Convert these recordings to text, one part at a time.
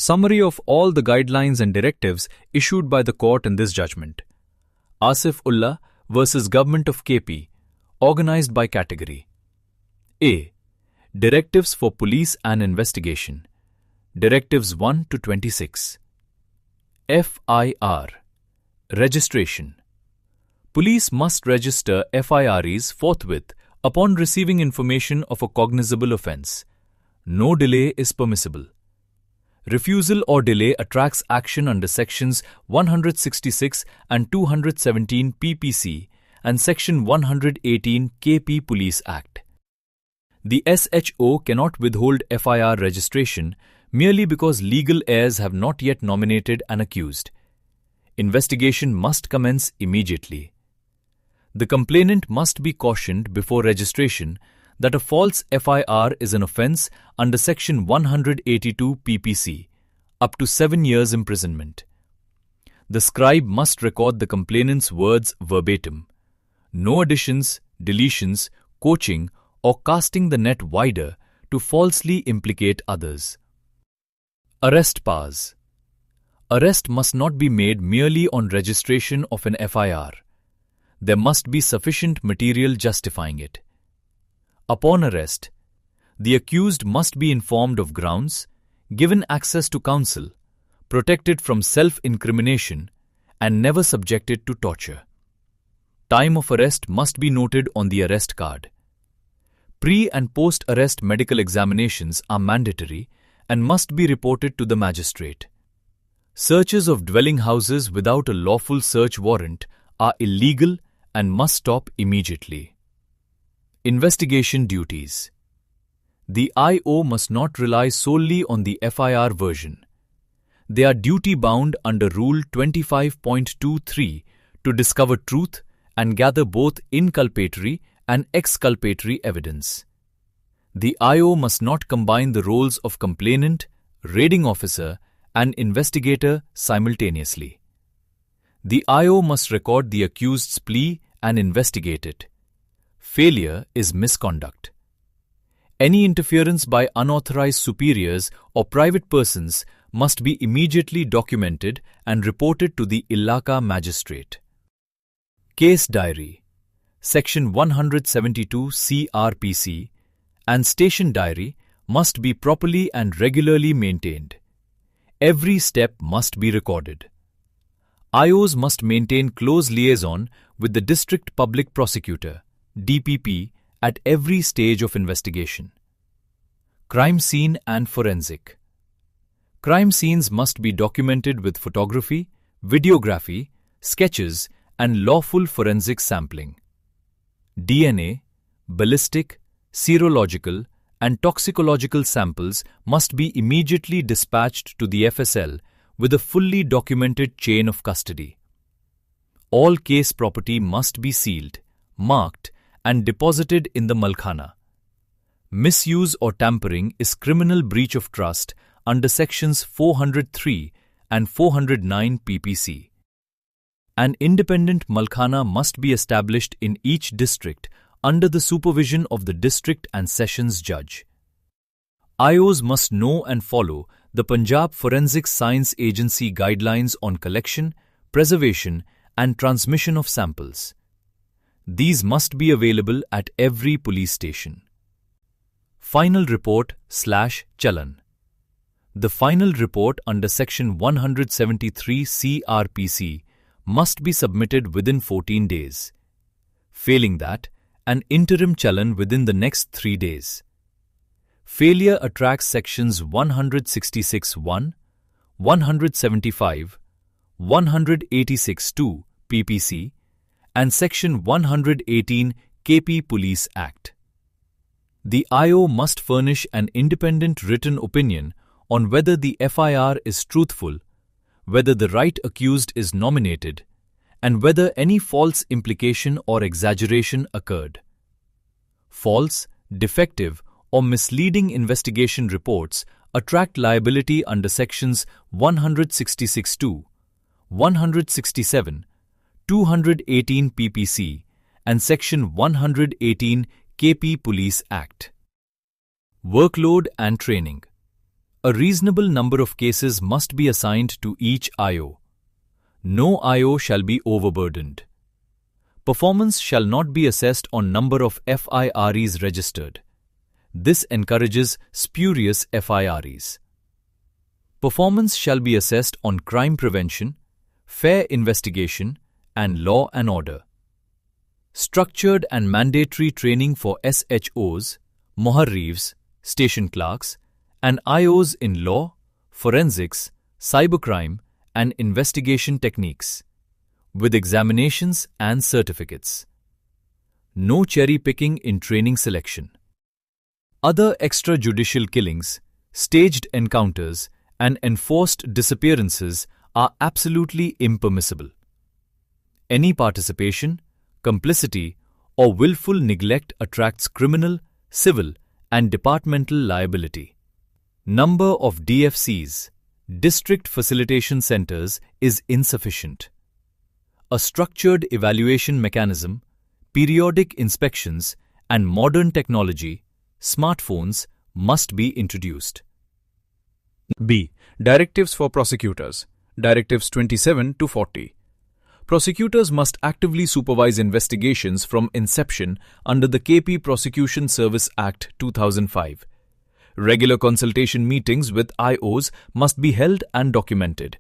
Summary of all the guidelines and directives issued by the court in this judgment. Asif Ullah versus Government of KP, organized by category. A. Directives for Police and Investigation. Directives 1 to 26. FIR Registration. Police must register FIRs forthwith upon receiving information of a cognizable offence. No delay is permissible. Refusal or delay attracts action under Sections 166 and 217 PPC and Section 118 KP Police Act. The SHO cannot withhold FIR registration merely because legal heirs have not yet nominated an accused. Investigation must commence immediately. The complainant must be cautioned before registration that a false FIR is an offence under Section 182 PPC, up to 7 years imprisonment. The scribe must record the complainant's words verbatim. No additions, deletions, coaching, or casting the net wider to falsely implicate others. Arrest powers. Arrest must not be made merely on registration of an FIR. There must be sufficient material justifying it. Upon arrest, the accused must be informed of grounds, given access to counsel, protected from self-incrimination, and never subjected to torture. Time of arrest must be noted on the arrest card. Pre- and post-arrest medical examinations are mandatory and must be reported to the magistrate. Searches of dwelling houses without a lawful search warrant are illegal and must stop immediately. Investigation duties. The IO must not rely solely on the FIR version. They are duty-bound under Rule 25.23 to discover truth and gather both inculpatory and exculpatory evidence. The IO must not combine the roles of complainant, raiding officer, and investigator simultaneously. The IO must record the accused's plea and investigate it. Failure is misconduct. Any interference by unauthorized superiors or private persons must be immediately documented and reported to the Ilaka magistrate. Case diary. Section 172 CRPC and station diary must be properly and regularly maintained. Every step must be recorded. IOs must maintain close liaison with the District Public Prosecutor, DPP, at every stage of investigation. Crime scene and forensic. Crime scenes must be documented with photography, videography, sketches, and lawful forensic sampling. DNA, ballistic, serological, and toxicological samples must be immediately dispatched to the FSL with a fully documented chain of custody. All case property must be sealed, marked, and deposited in the Malkhana. Misuse or tampering is criminal breach of trust under Sections 403 and 409 PPC. An independent Malkhana must be established in each district under the supervision of the district and sessions judge. IOs must know and follow the Punjab Forensic Science Agency guidelines on collection, preservation, and transmission of samples. These must be available at every police station. Final report/Chalan. The final report under Section 173 CRPC must be submitted within 14 days. Failing that, an interim Chalan within the next 3 days. Failure attracts Sections 166(1), 175, 186(2) PPC and Section 118 KP Police Act. The IO must furnish an independent written opinion on whether the FIR is truthful, whether the right accused is nominated, and whether any false implication or exaggeration occurred. False, defective, or misleading investigation reports attract liability under Sections 166(2), 167, 218 PPC, and Section 118 KP Police Act. Workload and training. A reasonable number of cases must be assigned to each IO. No IO shall be overburdened. Performance shall not be assessed on number of FIRs registered. This encourages spurious FIRs. Performance shall be assessed on crime prevention, fair investigation, and law and order. Structured and mandatory training for SHOs, Moharrifs, station clerks, and IOs in law, forensics, cybercrime, and investigation techniques, with examinations and certificates. No cherry-picking in training selection. Other extrajudicial killings, staged encounters, and enforced disappearances are absolutely impermissible. Any participation, complicity, or willful neglect attracts criminal, civil, and departmental liability. Number of DFCs, District Facilitation Centers, is insufficient. A structured evaluation mechanism, periodic inspections, and modern technology, smartphones, must be introduced. B. Directives for Prosecutors. Directives 27 to 40. Prosecutors must actively supervise investigations from inception under the KP Prosecution Service Act 2005. Regular consultation meetings with IOs must be held and documented.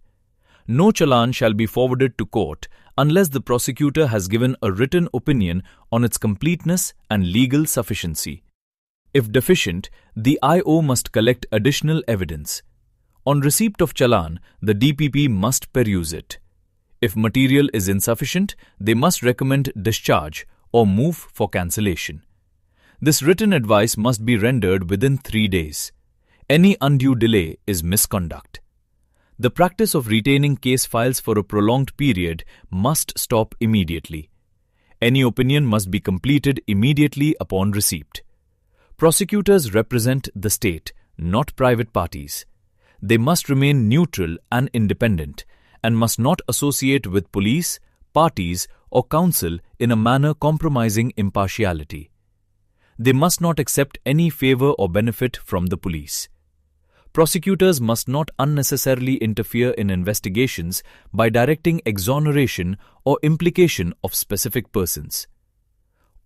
No challan shall be forwarded to court unless the prosecutor has given a written opinion on its completeness and legal sufficiency. If deficient, the IO must collect additional evidence. On receipt of challan, the DPP must peruse it. If material is insufficient, they must recommend discharge or move for cancellation. This written advice must be rendered within 3 days. Any undue delay is misconduct. The practice of retaining case files for a prolonged period must stop immediately. Any opinion must be completed immediately upon receipt. Prosecutors represent the state, not private parties. They must remain neutral and independent, and must not associate with police, parties, or counsel in a manner compromising impartiality. They must not accept any favor or benefit from the police. Prosecutors must not unnecessarily interfere in investigations by directing exoneration or implication of specific persons.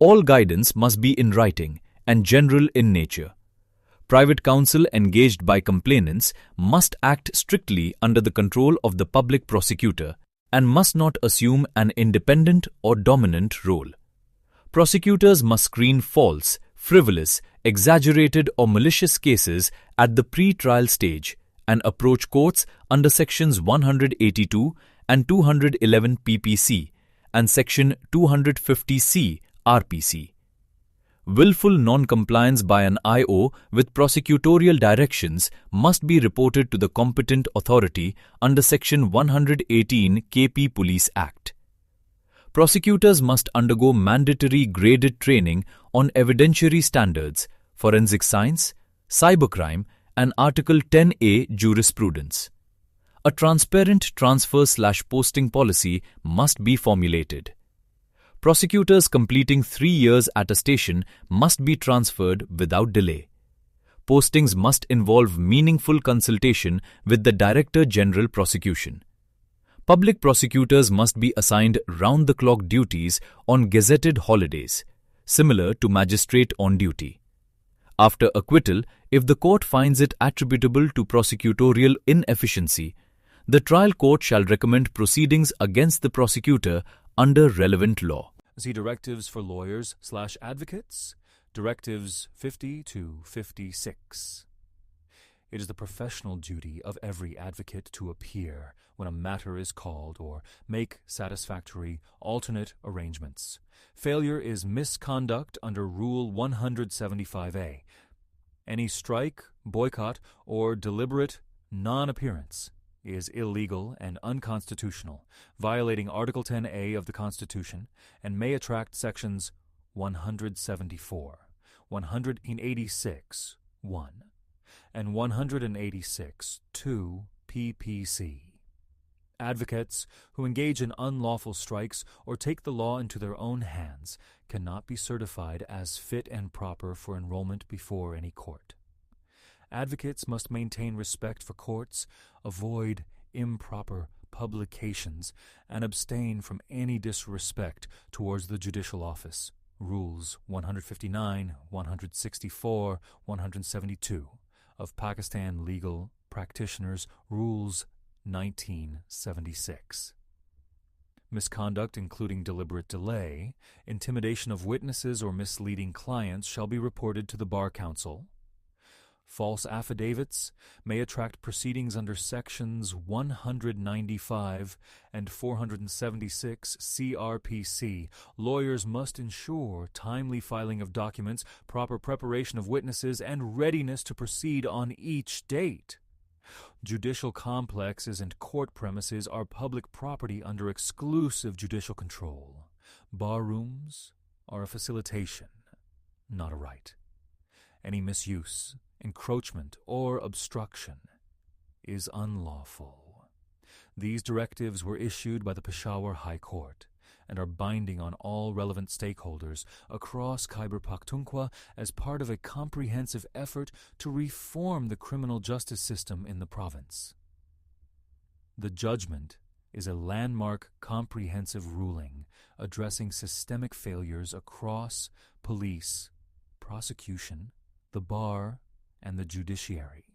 All guidance must be in writing and general in nature. Private counsel engaged by complainants must act strictly under the control of the public prosecutor and must not assume an independent or dominant role. Prosecutors must screen false, frivolous, exaggerated or malicious cases at the pre-trial stage and approach courts under sections 182 and 211 PPC and section 250C RPC. Willful non-compliance by an IO with prosecutorial directions must be reported to the competent authority under Section 118 KP Police Act. Prosecutors must undergo mandatory graded training on evidentiary standards, forensic science, cybercrime, and Article 10A jurisprudence. A transparent transfer/posting policy must be formulated. Prosecutors completing 3 years at a station must be transferred without delay. Postings must involve meaningful consultation with the Director General Prosecution. Public prosecutors must be assigned round-the-clock duties on gazetted holidays, similar to magistrate on duty. After acquittal, if the court finds it attributable to prosecutorial inefficiency, the trial court shall recommend proceedings against the prosecutor under relevant law. See Directives for Lawyers/Advocates, Directives 50 to 56. It is the professional duty of every advocate to appear when a matter is called or make satisfactory alternate arrangements. Failure is misconduct under Rule 175A. Any strike, boycott, or deliberate non-appearance is illegal and unconstitutional, violating Article 10A of the Constitution, and may attract Sections 174, 186, 1, and 186, 2 PPC. Advocates who engage in unlawful strikes or take the law into their own hands cannot be certified as fit and proper for enrollment before any court. Advocates must maintain respect for courts, avoid improper publications, and abstain from any disrespect towards the judicial office. Rules 159, 164, 172 of Pakistan Legal Practitioners Rules 1976. Misconduct including deliberate delay, intimidation of witnesses or misleading clients shall be reported to the Bar Council. False affidavits may attract proceedings under Sections 195 and 476 CRPC. Lawyers must ensure timely filing of documents, proper preparation of witnesses, and readiness to proceed on each date. Judicial complexes and court premises are public property under exclusive judicial control. Bar rooms are a facilitation, not a right. Any misuse, encroachment, or obstruction is unlawful. These directives were issued by the Peshawar High Court and are binding on all relevant stakeholders across Khyber Pakhtunkhwa as part of a comprehensive effort to reform the criminal justice system in the province. The judgment is a landmark comprehensive ruling addressing systemic failures across police, prosecution, the bar, and the judiciary.